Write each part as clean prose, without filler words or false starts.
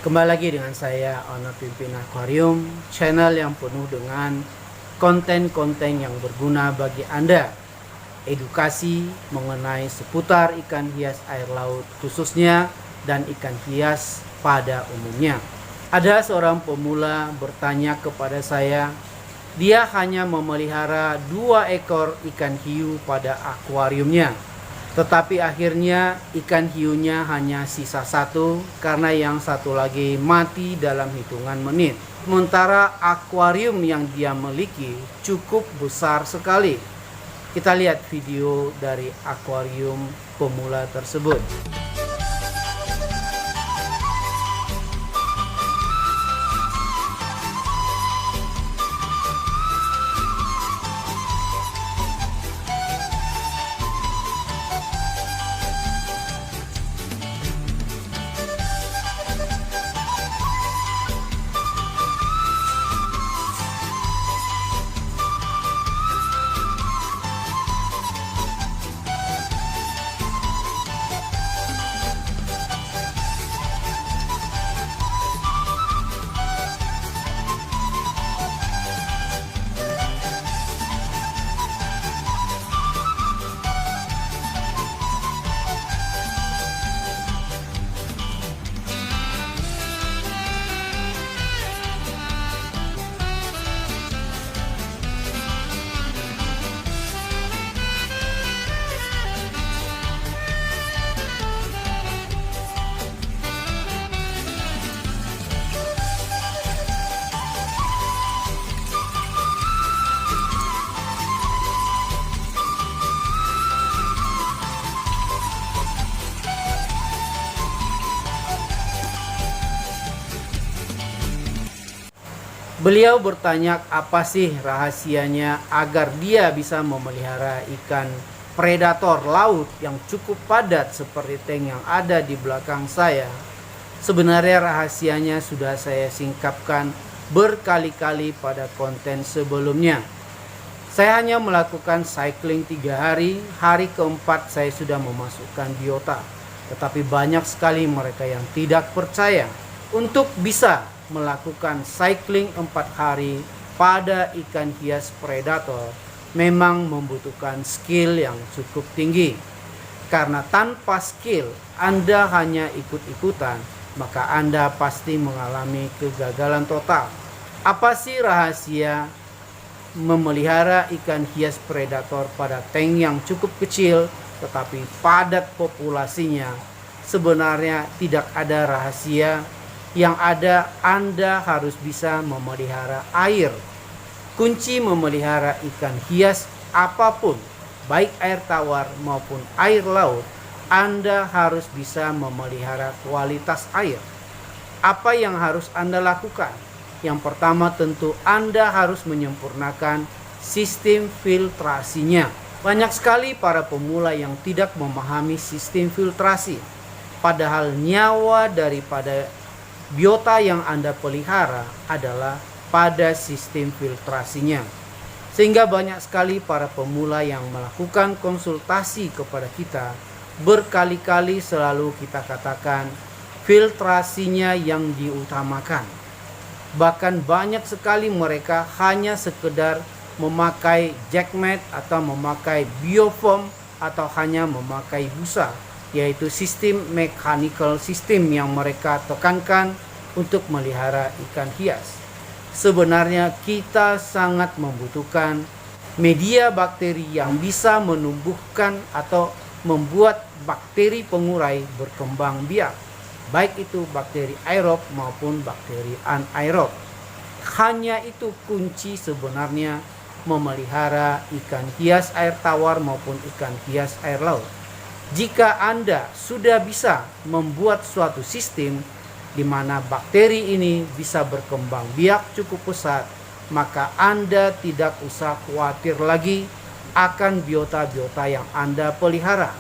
Kembali lagi dengan saya, Owner Pimpin Akuarium, channel yang penuh dengan konten-konten yang berguna bagi Anda. Edukasi mengenai seputar ikan hias air laut khususnya dan ikan hias pada umumnya. Ada seorang pemula bertanya kepada saya, dia hanya memelihara 2 ekor ikan hiu pada akuariumnya. Tetapi akhirnya ikan hiunya hanya sisa 1 karena yang satu lagi mati dalam hitungan menit. Sementara akuarium yang dia miliki cukup besar sekali. Kita lihat video dari akuarium pemula tersebut. Beliau bertanya apa sih rahasianya agar dia bisa memelihara ikan predator laut yang cukup padat seperti tank yang ada di belakang saya. Sebenarnya rahasianya sudah saya singkapkan berkali-kali pada konten sebelumnya. Saya hanya melakukan cycling 3 hari, hari keempat saya sudah memasukkan biota. Tetapi banyak sekali mereka yang tidak percaya. Untuk bisa melakukan cycling 4 hari pada ikan hias predator memang membutuhkan skill yang cukup tinggi. Karena tanpa skill Anda hanya ikut-ikutan, maka Anda pasti mengalami kegagalan total. Apa sih rahasia memelihara ikan hias predator pada tank yang cukup kecil tetapi padat populasinya? Sebenarnya tidak ada rahasia. Yang ada, Anda harus bisa memelihara air. Kunci memelihara ikan hias apapun, baik air tawar maupun air laut, Anda harus bisa memelihara kualitas air. Apa yang harus Anda lakukan? Yang pertama tentu Anda harus menyempurnakan sistem filtrasinya. Banyak sekali para pemula yang tidak memahami sistem filtrasi. Padahal nyawa daripada biota yang Anda pelihara adalah pada sistem filtrasinya. Sehingga banyak sekali para pemula yang melakukan konsultasi kepada kita, berkali-kali selalu kita katakan filtrasinya yang diutamakan. Bahkan banyak sekali mereka hanya sekedar memakai jackmat atau memakai biofoam atau hanya memakai busa, yaitu sistem mechanical system yang mereka tekankan untuk melihara ikan hias. Sebenarnya kita sangat membutuhkan media bakteri yang bisa menumbuhkan atau membuat bakteri pengurai berkembang biak, baik itu bakteri aerob maupun bakteri anaerob. Hanya itu kunci sebenarnya memelihara ikan hias air tawar maupun ikan hias air laut. Jika Anda sudah bisa membuat suatu sistem di mana bakteri ini bisa berkembang biak cukup pesat, maka Anda tidak usah khawatir lagi akan biota-biota yang Anda pelihara.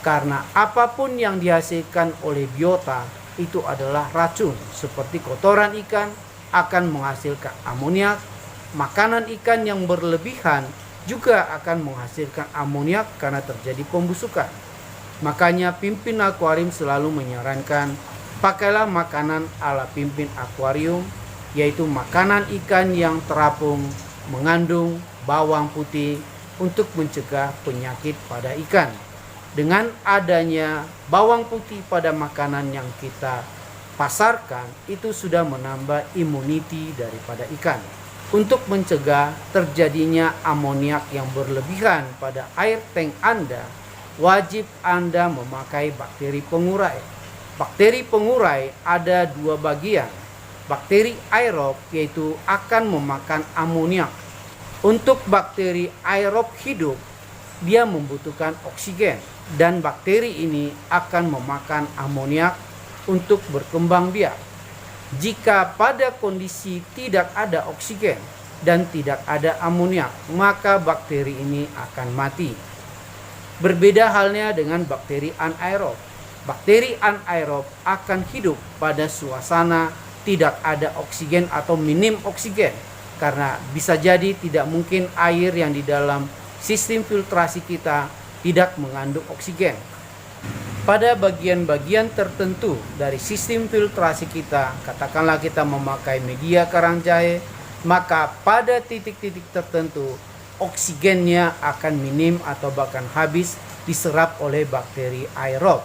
Karena apapun yang dihasilkan oleh biota itu adalah racun. Seperti kotoran ikan akan menghasilkan amoniak, makanan ikan yang berlebihan juga akan menghasilkan amoniak karena terjadi pembusukan. Makanya pimpin akuarium selalu menyarankan Pakailah makanan ala pimpin akuarium, yaitu makanan ikan yang terapung mengandung bawang putih untuk mencegah penyakit pada ikan. Dengan adanya bawang putih pada makanan yang kita pasarkan, itu sudah menambah imuniti daripada ikan. Untuk mencegah terjadinya amoniak yang berlebihan pada air tank Anda, wajib Anda memakai bakteri pengurai. Bakteri pengurai ada dua bagian. Bakteri aerob, yaitu akan memakan amoniak. Untuk bakteri aerob hidup, dia membutuhkan oksigen, dan bakteri ini akan memakan amoniak untuk berkembang biak. Jika pada kondisi tidak ada oksigen dan tidak ada amoniak, maka bakteri ini akan mati. Berbeda halnya dengan bakteri anaerob. Bakteri anaerob akan hidup pada suasana tidak ada oksigen atau minim oksigen, karena bisa jadi tidak mungkin air yang di dalam sistem filtrasi kita tidak mengandung oksigen. Pada bagian-bagian tertentu dari sistem filtrasi kita, katakanlah kita memakai media karang jahe, maka pada titik-titik tertentu oksigennya akan minim atau bahkan habis diserap oleh bakteri aerob.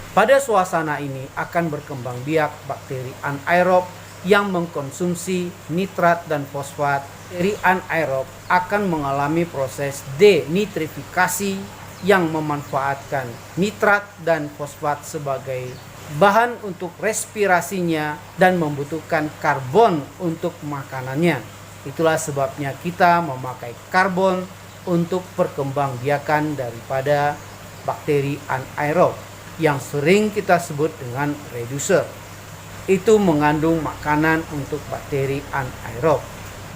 Pada suasana ini akan berkembang biak bakteri anaerob yang mengkonsumsi nitrat dan fosfat. Bakteri anaerob akan mengalami proses denitrifikasi yang memanfaatkan nitrat dan fosfat sebagai bahan untuk respirasinya dan membutuhkan karbon untuk makanannya. Itulah sebabnya kita memakai karbon untuk perkembangbiakan daripada bakteri anaerob yang sering kita sebut dengan reducer. Itu mengandung makanan untuk bakteri anaerob.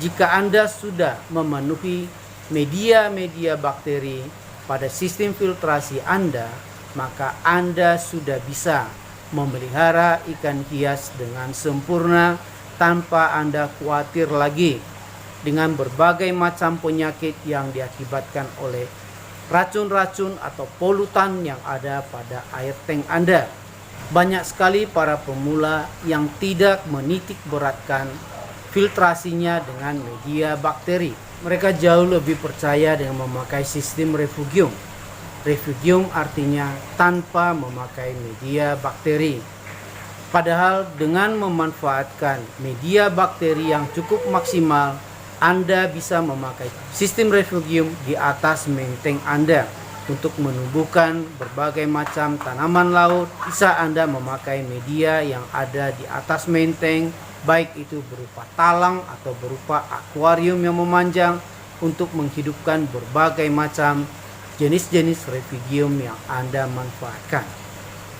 Jika Anda sudah memenuhi media-media bakteri pada sistem filtrasi Anda, maka Anda sudah bisa memelihara ikan hias dengan sempurna tanpa Anda khawatir lagi dengan berbagai macam penyakit yang diakibatkan oleh racun-racun atau polutan yang ada pada air tank Anda. Banyak sekali para pemula yang tidak menitik beratkan filtrasinya dengan media bakteri. Mereka jauh lebih percaya dengan memakai sistem refugium. Refugium artinya tanpa memakai media bakteri. Padahal dengan memanfaatkan media bakteri yang cukup maksimal, Anda bisa memakai sistem refugium di atas main tank Anda untuk menumbuhkan berbagai macam tanaman laut. Bisa Anda memakai media yang ada di atas main tank, baik itu berupa talang atau berupa akuarium yang memanjang, untuk menghidupkan berbagai macam jenis-jenis refugium yang Anda manfaatkan.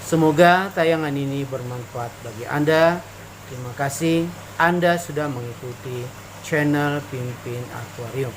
Semoga tayangan ini bermanfaat bagi Anda. Terima kasih Anda sudah mengikuti channel Pimpin Akuarium.